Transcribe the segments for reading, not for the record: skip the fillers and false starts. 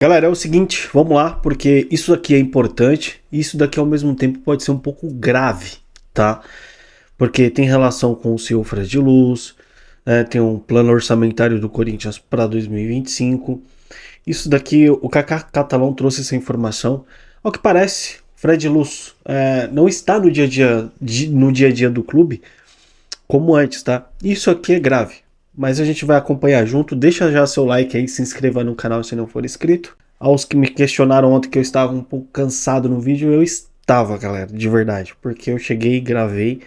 Galera, é o seguinte, vamos lá, porque isso daqui é importante e isso daqui ao mesmo tempo pode ser um pouco grave, tá? Porque tem relação com o senhor Fred Luz, né, tem um plano orçamentário do Corinthians para 2025. Isso daqui, o Kaká Catalão trouxe essa informação. Ao que parece, Fred Luz não está no dia a dia, no dia a dia do clube como antes, tá? Isso aqui é grave. Mas a gente vai acompanhar junto. Deixa já seu like aí, se inscreva no canal se não for inscrito. Aos que me questionaram ontem que eu estava um pouco cansado no vídeo, eu estava, galera, de verdade. Porque eu cheguei e gravei,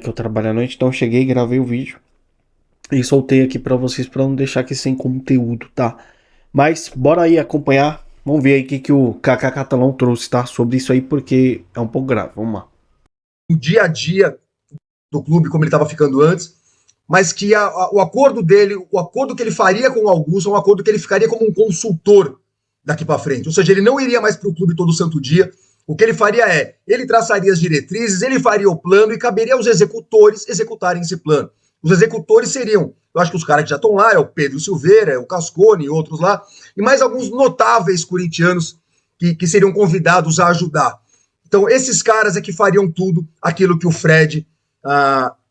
que eu trabalho à noite, então eu cheguei e gravei o vídeo. E soltei aqui pra vocês, pra não deixar aqui sem conteúdo, tá? Mas bora aí acompanhar. Vamos ver aí o que o Kaká Catalão trouxe, tá? Sobre isso aí, porque é um pouco grave. Vamos lá. O dia a dia do clube, como ele estava ficando antes, mas que o acordo dele, o acordo que ele faria com o Augusto, é um acordo que ele ficaria como um consultor daqui para frente. Ou seja, ele não iria mais para o clube todo santo dia. O que ele faria é, ele traçaria as diretrizes, ele faria o plano e caberia aos executores executarem esse plano. Os executores seriam, eu acho que os caras que já estão lá, é o Pedro Silveira, é o Cascone e outros lá, e mais alguns notáveis corintianos que seriam convidados a ajudar. Então, esses caras é que fariam tudo aquilo que o Fred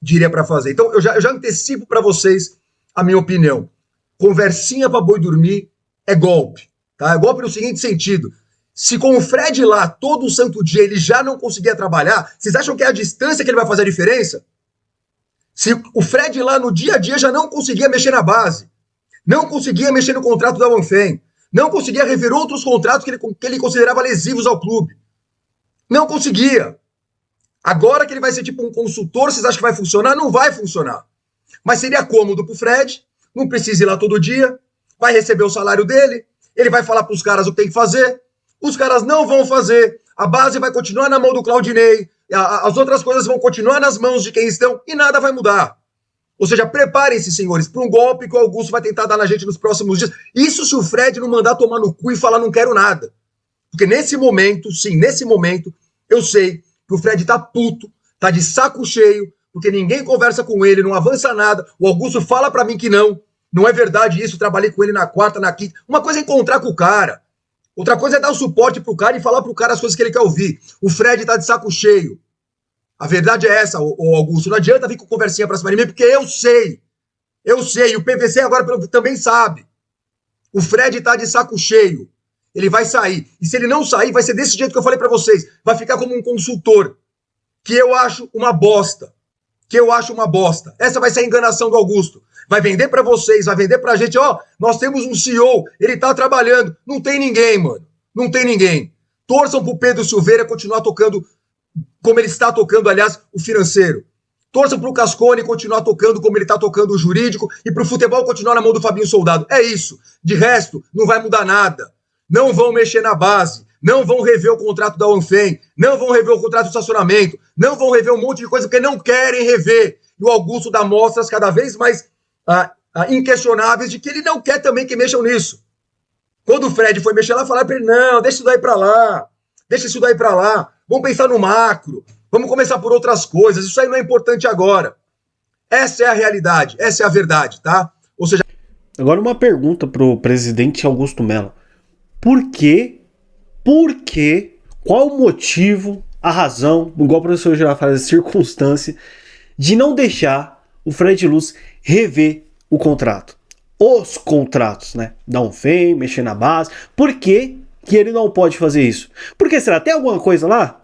diria para fazer. Então, eu já antecipo para vocês a minha opinião. Conversinha para boi dormir é golpe. Tá? É golpe no seguinte sentido. Se com o Fred lá, todo santo dia, ele já não conseguia trabalhar, vocês acham que é a distância que ele vai fazer a diferença? Se o Fred lá no dia a dia já não conseguia mexer na base, não conseguia mexer no contrato da Wanfen, não conseguia rever outros contratos que ele considerava lesivos ao clube, não conseguia. Agora que ele vai ser tipo um consultor, vocês acham que vai funcionar? Não vai funcionar. Mas seria cômodo pro Fred, não precisa ir lá todo dia, vai receber o salário dele, ele vai falar pros caras o que tem que fazer, os caras não vão fazer, a base vai continuar na mão do Claudinei, as outras coisas vão continuar nas mãos de quem estão e nada vai mudar. Ou seja, preparem-se, senhores, para um golpe que o Augusto vai tentar dar na gente nos próximos dias. Isso se o Fred não mandar tomar no cu e falar não quero nada. Porque nesse momento, sim, nesse momento, eu sei que o Fred tá puto, tá de saco cheio, porque ninguém conversa com ele, não avança nada. O Augusto fala para mim que não é verdade isso, trabalhei com ele na quarta, na quinta. Uma coisa é encontrar com o cara, outra coisa é dar o suporte pro cara e falar pro cara as coisas que ele quer ouvir. O Fred tá de saco cheio. A verdade é essa, o Augusto. Não adianta vir com conversinha pra cima de mim, porque eu sei, e o PVC agora também sabe. O Fred tá de saco cheio. Ele vai sair. E se ele não sair, vai ser desse jeito que eu falei para vocês. Vai ficar como um consultor. Que eu acho uma bosta. Essa vai ser a enganação do Augusto. Vai vender para vocês, vai vender pra gente. Ó, nós temos um CEO, ele tá trabalhando. Não tem ninguém, mano. Não tem ninguém. Torçam pro Pedro Silveira continuar tocando como ele está tocando, aliás, o financeiro. Torçam pro Cascone continuar tocando como ele tá tocando o jurídico e pro futebol continuar na mão do Fabinho Soldado. É isso. De resto, não vai mudar nada. Não vão mexer na base, não vão rever o contrato da Wanfen, não vão rever o contrato de estacionamento, não vão rever um monte de coisa porque não querem rever. E o Augusto dá mostras cada vez mais inquestionáveis de que ele não quer também que mexam nisso. Quando o Fred foi mexer lá, falaram para ele, não, deixa isso daí para lá, vamos pensar no macro, vamos começar por outras coisas, isso aí não é importante agora. Essa é a realidade, essa é a verdade, tá? Ou seja... Agora uma pergunta pro presidente Augusto Melo. Por quê? Qual o motivo, a razão, igual o professor Girafales, a circunstância de não deixar o Fred Luz rever o contrato? Os contratos, né? Dar um feio, mexer na base. Por que ele não pode fazer isso? Porque será? Tem alguma coisa lá?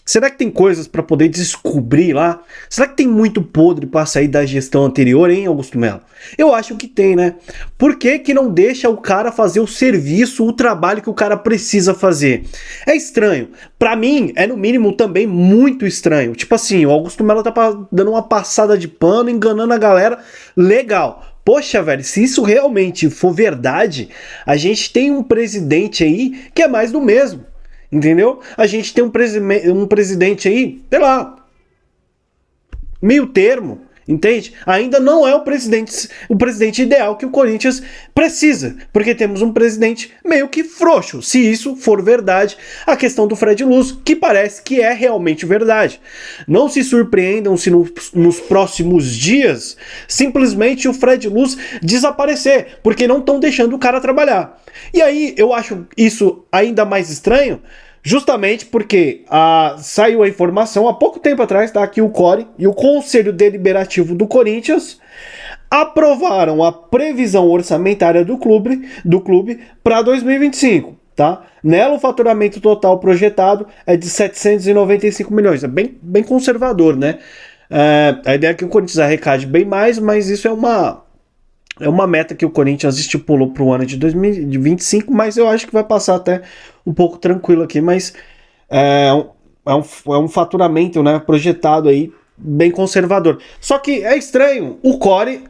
Será que tem coisas para poder descobrir lá? Será que tem muito podre para sair da gestão anterior, hein, Augusto Melo? Eu acho que tem, né? Por que não deixa o cara fazer o serviço, o trabalho que o cara precisa fazer? É estranho. Para mim, é no mínimo também muito estranho. Tipo assim, o Augusto Melo tá dando uma passada de pano, enganando a galera. Legal. Poxa, velho, se isso realmente for verdade, a gente tem um presidente aí que é mais do mesmo. Entendeu? A gente tem um presidente aí, sei lá, meio termo, Entende? Ainda não é o presidente ideal que o Corinthians precisa, porque temos um presidente meio que frouxo, se isso for verdade, a questão do Fred Luz, que parece que é realmente verdade. Não se surpreendam se nos próximos dias simplesmente o Fred Luz desaparecer, porque não estão deixando o cara trabalhar. E aí eu acho isso ainda mais estranho, justamente porque saiu a informação há pouco tempo atrás, tá? Que o CORE e o Conselho Deliberativo do Corinthians aprovaram a previsão orçamentária do clube para 2025, tá? Nela o faturamento total projetado é de 795 milhões, é bem conservador, né? A ideia é que o Corinthians arrecade bem mais, mas isso é uma meta que o Corinthians estipulou para o ano de 2025, mas eu acho que vai passar até um pouco tranquilo aqui, mas é um faturamento, né, projetado aí bem conservador. Só que é estranho, o CORE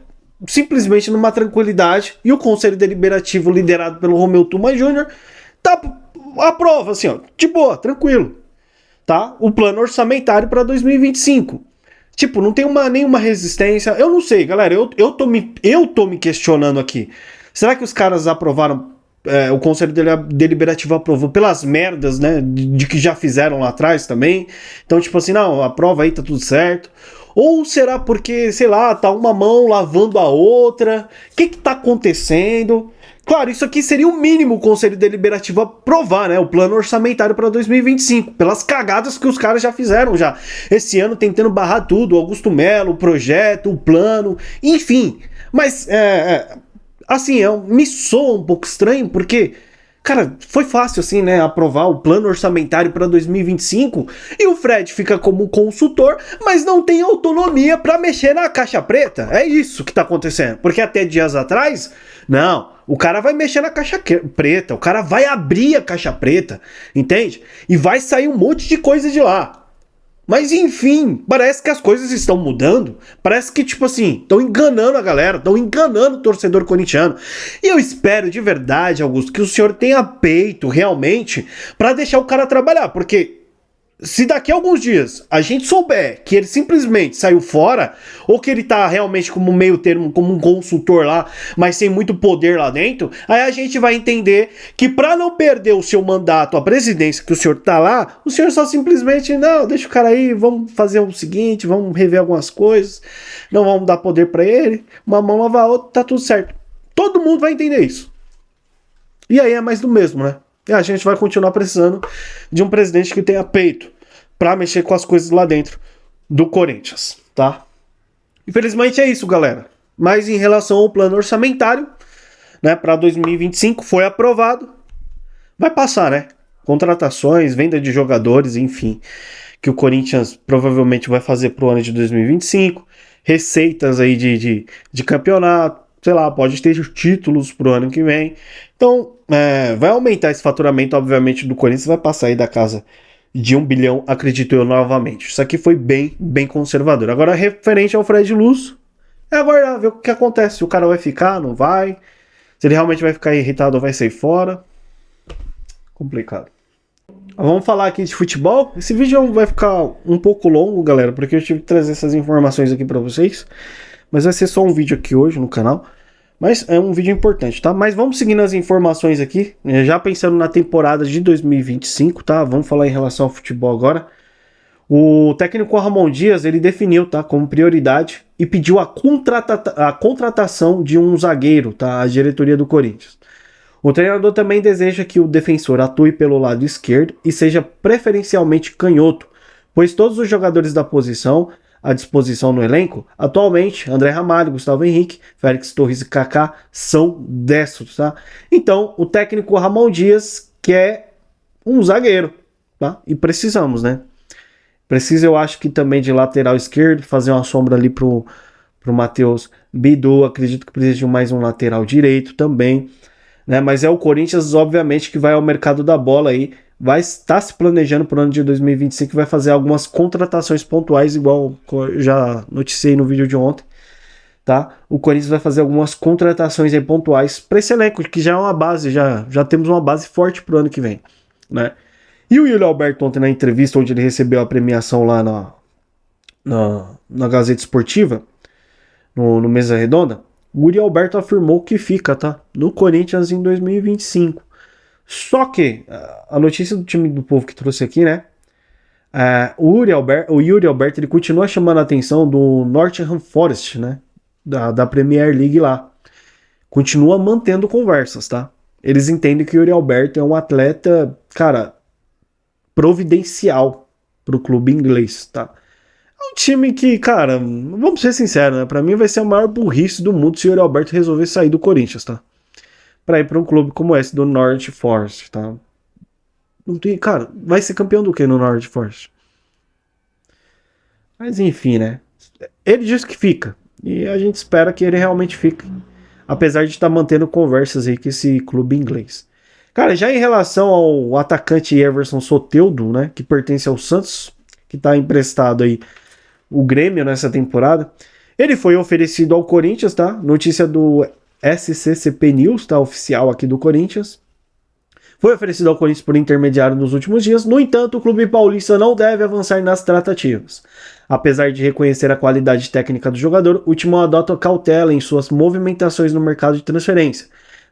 simplesmente numa tranquilidade e o Conselho Deliberativo liderado pelo Romeu Tuma Júnior aprova assim, ó, de boa, tranquilo, tá? O plano orçamentário para 2025. Tipo, não tem nenhuma resistência. Eu não sei, galera. Eu tô me questionando aqui. Será que os caras aprovaram? O Conselho Deliberativo aprovou pelas merdas, né? De que já fizeram lá atrás também. Então, tipo assim, não, aprova aí, tá tudo certo. Ou será porque, sei lá, tá uma mão lavando a outra? O que tá acontecendo? Claro, isso aqui seria o mínimo o Conselho Deliberativo aprovar, né? O plano orçamentário para 2025, pelas cagadas que os caras já fizeram já. Esse ano tentando barrar tudo, o Augusto Melo, o projeto, o plano, enfim. Mas, assim, me soa um pouco estranho, porque, cara, foi fácil, assim, né, aprovar o plano orçamentário para 2025 e o Fred fica como consultor, mas não tem autonomia para mexer na caixa preta. É isso que tá acontecendo. Porque até dias atrás, não, o cara vai mexer na caixa preta, o cara vai abrir a caixa preta, entende? E vai sair um monte de coisa de lá. Mas enfim, parece que as coisas estão mudando. Parece que, tipo assim, estão enganando a galera, estão enganando o torcedor corintiano. E eu espero de verdade, Augusto, que o senhor tenha peito realmente para deixar o cara trabalhar. Porque se daqui a alguns dias a gente souber que ele simplesmente saiu fora, ou que ele tá realmente como meio termo, como um consultor lá, mas sem muito poder lá dentro, aí a gente vai entender que para não perder o seu mandato, a presidência que o senhor tá lá, o senhor só simplesmente, não, deixa o cara aí, vamos fazer o seguinte, vamos rever algumas coisas, não vamos dar poder para ele, uma mão lava a outra, tá tudo certo. Todo mundo vai entender isso. E aí é mais do mesmo, né? E a gente vai continuar precisando de um presidente que tenha peito para mexer com as coisas lá dentro do Corinthians, tá? Infelizmente é isso, galera. Mas em relação ao plano orçamentário, né, para 2025 foi aprovado. Vai passar, né? Contratações, venda de jogadores, enfim, que o Corinthians provavelmente vai fazer pro ano de 2025, receitas aí de campeonato, sei lá, pode ter títulos pro ano que vem. Então, vai aumentar esse faturamento, obviamente, do Corinthians, vai passar aí da casa de 1 bilhão, acredito eu, novamente. Isso aqui foi bem conservador. Agora, referente ao Fred Luz, é aguardar, ver o que acontece. Se o cara vai ficar, não vai. Se ele realmente vai ficar irritado ou vai sair fora. Complicado. Vamos falar aqui de futebol. Esse vídeo vai ficar um pouco longo, galera, porque eu tive que trazer essas informações aqui pra vocês. Mas vai ser só um vídeo aqui hoje no canal. Mas é um vídeo importante, tá? Mas vamos seguindo as informações aqui, já pensando na temporada de 2025, tá? Vamos falar em relação ao futebol agora. O técnico Ramon Dias, ele definiu, tá, como prioridade e pediu a contratação de um zagueiro, tá? A diretoria do Corinthians. O treinador também deseja que o defensor atue pelo lado esquerdo e seja preferencialmente canhoto, pois todos os jogadores da posição à disposição no elenco, atualmente, André Ramalho, Gustavo Henrique, Félix Torres e Kaká são destros, tá? Então, o técnico Ramon Dias quer um zagueiro, tá? E precisamos, né? Precisa, eu acho que também de lateral esquerdo, fazer uma sombra ali pro Matheus Bidu, acredito que precisa de mais um lateral direito também, né? Mas é o Corinthians, obviamente, que vai ao mercado da bola aí, vai estar se planejando para o ano de 2025 e vai fazer algumas contratações pontuais, igual eu já noticiei no vídeo de ontem, tá? O Corinthians vai fazer algumas contratações aí pontuais para esse elenco, que já é uma base, já temos uma base forte para o ano que vem, né? E o Yuri Alberto ontem na entrevista, onde ele recebeu a premiação lá na Gazeta Esportiva, no Mesa Redonda, o Yuri Alberto afirmou que fica, tá? No Corinthians em 2025. Só que a notícia do time do povo que trouxe aqui, né? O Yuri Alberto ele continua chamando a atenção do Nottingham Forest, né? Da Premier League lá. Continua mantendo conversas, tá? Eles entendem que o Yuri Alberto é um atleta, cara, providencial pro clube inglês, tá? É um time que, cara, vamos ser sinceros, né? Pra mim vai ser a maior burrice do mundo se o Yuri Alberto resolver sair do Corinthians, tá? Pra ir pra um clube como esse do Norwich Forest, tá? Não tem, cara, vai ser campeão do que no Norwich Forest? Mas enfim, né? Ele diz que fica. E a gente espera que ele realmente fique. Apesar de estar mantendo conversas aí com esse clube inglês. Cara, já em relação ao atacante Everson Soteldo, né? Que pertence ao Santos, que está emprestado aí o Grêmio nessa temporada. Ele foi oferecido ao Corinthians, tá? Notícia do SCCP News, tá? Oficial aqui do Corinthians. Foi oferecido ao Corinthians por intermediário nos últimos dias. No entanto, o clube paulista não deve avançar nas tratativas. Apesar de reconhecer a qualidade técnica do jogador, o Timão adota cautela em suas movimentações no mercado de transferência,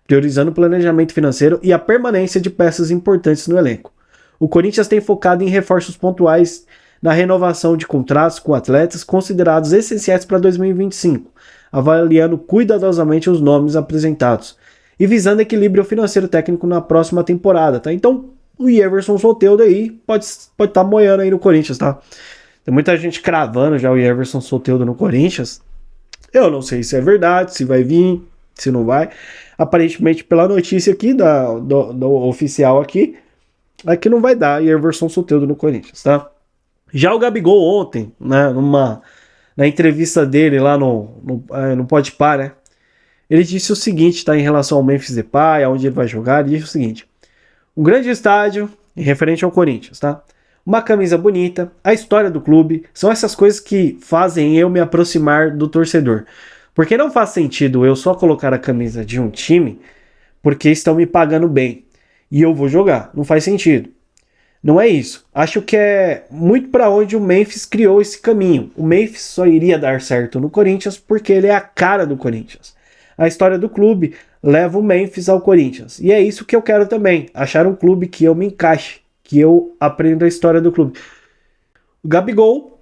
priorizando o planejamento financeiro e a permanência de peças importantes no elenco. O Corinthians tem focado em reforços pontuais na renovação de contratos com atletas considerados essenciais para 2025, avaliando cuidadosamente os nomes apresentados e visando equilíbrio financeiro técnico na próxima temporada, tá? Então, o Everson Soteldo aí pode estar moiando aí no Corinthians, tá? Tem muita gente cravando já o Everson Soteldo no Corinthians. Eu não sei se é verdade, se vai vir, se não vai. Aparentemente, pela notícia aqui, do oficial aqui, é que não vai dar Everson Soteldo no Corinthians, tá? Já o Gabigol ontem, né, na entrevista dele lá no Podpah, né? Ele disse o seguinte, tá, em relação ao Memphis Depay, aonde ele vai jogar, ele disse o seguinte: um grande estádio, referente ao Corinthians, tá? Uma camisa bonita, a história do clube, são essas coisas que fazem eu me aproximar do torcedor. Porque não faz sentido eu só colocar a camisa de um time porque estão me pagando bem e eu vou jogar. Não faz sentido. Não é isso. Acho que é muito para onde o Memphis criou esse caminho. O Memphis só iria dar certo no Corinthians porque ele é a cara do Corinthians. A história do clube leva o Memphis ao Corinthians. E é isso que eu quero também. Achar um clube que eu me encaixe, que eu aprenda a história do clube. O Gabigol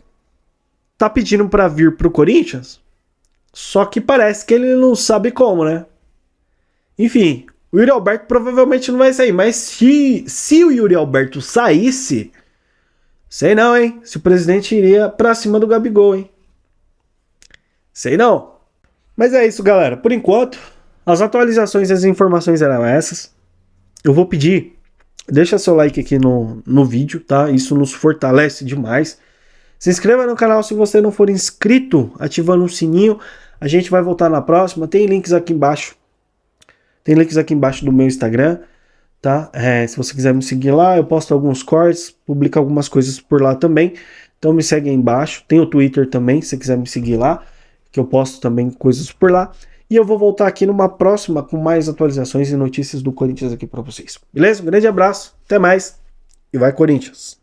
tá pedindo para vir pro Corinthians, só que parece que ele não sabe como, né? Enfim, o Yuri Alberto provavelmente não vai sair, mas se o Yuri Alberto saísse, sei não, hein? Se o presidente iria pra cima do Gabigol, hein? Sei não. Mas é isso, galera. Por enquanto, as atualizações e as informações eram essas. Eu vou pedir, deixa seu like aqui no vídeo, tá? Isso nos fortalece demais. Se inscreva no canal se você não for inscrito, ativando o sininho. A gente vai voltar na próxima. Tem links aqui embaixo. Tem links aqui embaixo do meu Instagram, tá? Se você quiser me seguir lá, eu posto alguns cortes, publico algumas coisas por lá também. Então me segue aí embaixo. Tem o Twitter também, se você quiser me seguir lá, que eu posto também coisas por lá. E eu vou voltar aqui numa próxima com mais atualizações e notícias do Corinthians aqui para vocês. Beleza? Um grande abraço, até mais e vai Corinthians!